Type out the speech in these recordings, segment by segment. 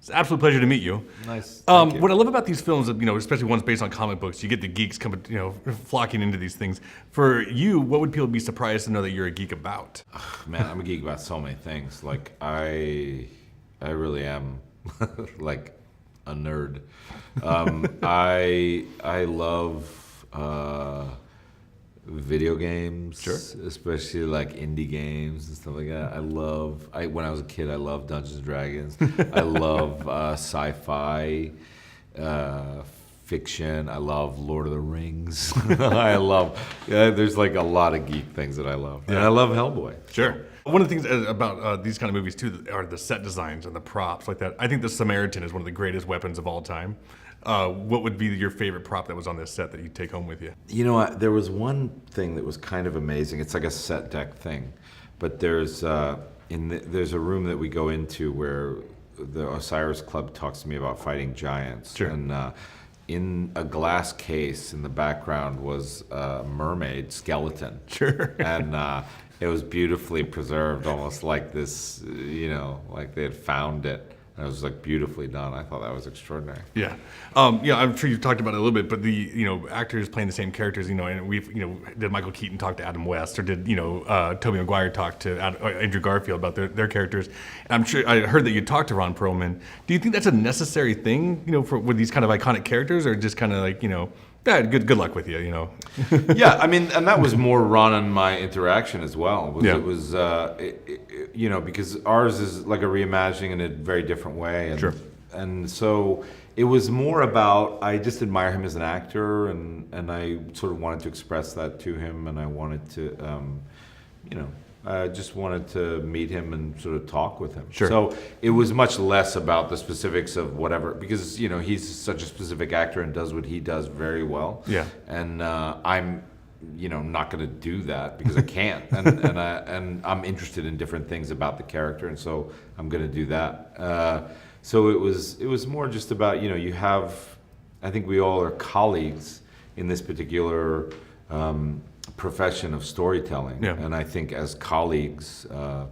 It's an absolute pleasure to meet you. Nice. Thank you. What I love about these films, especially ones based on comic books, you get the geeks coming, flocking into these things. For you, what would people be surprised to know that you're a geek about? Man, I'm a geek about so many things. Like I really am like a nerd. I love video games, Sure. especially like indie games and stuff like that. When I was a kid, I loved Dungeons and Dragons. I love sci-fi, fiction. I love Lord of the Rings. There's like a lot of geek things that I love. And I love Hellboy. Sure. One of the things about these kind of movies too are the set designs and the props like that. I think the Samaritan is one of the greatest weapons of all time. What would be your favorite prop that was on this set that you take home with you? You know what? There was one thing that was kind of amazing. It's like a set deck thing, but there's a room that we go into where the Osiris Club talks to me about fighting giants. Sure. And in a glass case in the background was a mermaid skeleton. Sure. And it was beautifully preserved, almost like this, like they had found it. And it was like beautifully done. I thought that was extraordinary. Yeah, I'm sure you've talked about it a little bit, but the actors playing the same characters, and we've did Michael Keaton talk to Adam West, or did Tobey Maguire talk to Andrew Garfield about their characters? And I'm sure I heard that you talked to Ron Perlman. Do you think that's a necessary thing, with these kind of iconic characters, or just kind of like yeah, good luck with you, Yeah, I mean, and that was more Ron and my interaction as well. Yeah. It was, because ours is like a reimagining in a very different way. And, Sure. And so it was more about, I just admire him as an actor, and I sort of wanted to express that to him, and I wanted to, I just wanted to meet him and sort of talk with him. Sure. So it was much less about the specifics of whatever, because he's such a specific actor and does what he does very well. Yeah. And I'm, not going to do that because I can't. And I'm interested in different things about the character, and so I'm going to do that. So it was more just about you have, I think we all are colleagues in this particular profession of storytelling. Yeah. And I think as colleagues, I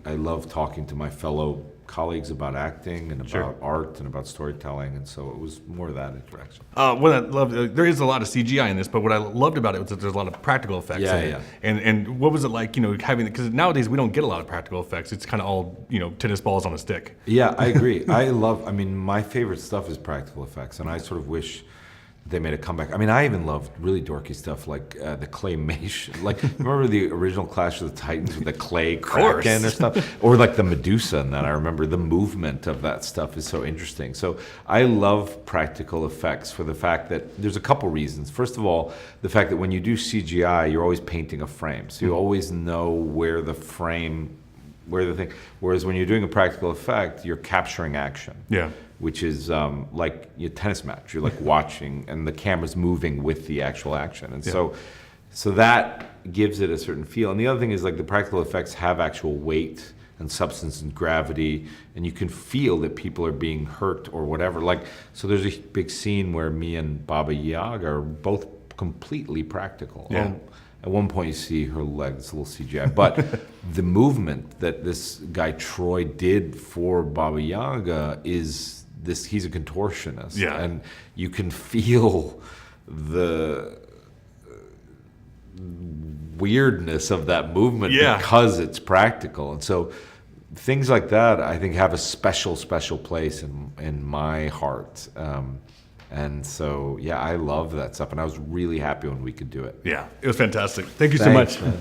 love talking to my fellow colleagues about acting and about Sure. art and about storytelling, and so it was more that interaction. What I loved, there is a lot of CGI in this, but what I loved about it was that there's a lot of practical effects in it. Yeah. And what was it like, having, because nowadays we don't get a lot of practical effects. It's kind of all, tennis balls on a stick. Yeah, I agree. My favorite stuff is practical effects, and I sort of wish they made a comeback. I mean, I even loved really dorky stuff like the claymation. Like, remember the original Clash of the Titans with the clay kraken or stuff? Or like the Medusa and that. I remember the movement of that stuff is so interesting. So I love practical effects for the fact that there's a couple reasons. First of all, the fact that when you do CGI, you're always painting a frame. So you always know where the thing, whereas when you're doing a practical effect, you're capturing action. Yeah. Which is like your tennis match. You're like watching, and the camera's moving with the actual action, and so that gives it a certain feel. And the other thing is like the practical effects have actual weight and substance and gravity, and you can feel that people are being hurt or whatever. Like, so there's a big scene where me and Baba Yaga are both completely practical. Yeah. At one point you see her legs, a little CGI, but the movement that this guy Troy did for Baba Yaga is this, he's a contortionist. Yeah. And you can feel the weirdness of that movement because it's practical. And so things like that, I think, have a special place in my heart. And so, I love that stuff. And I was really happy when we could do it. Yeah, it was fantastic. Thank you so much. Man.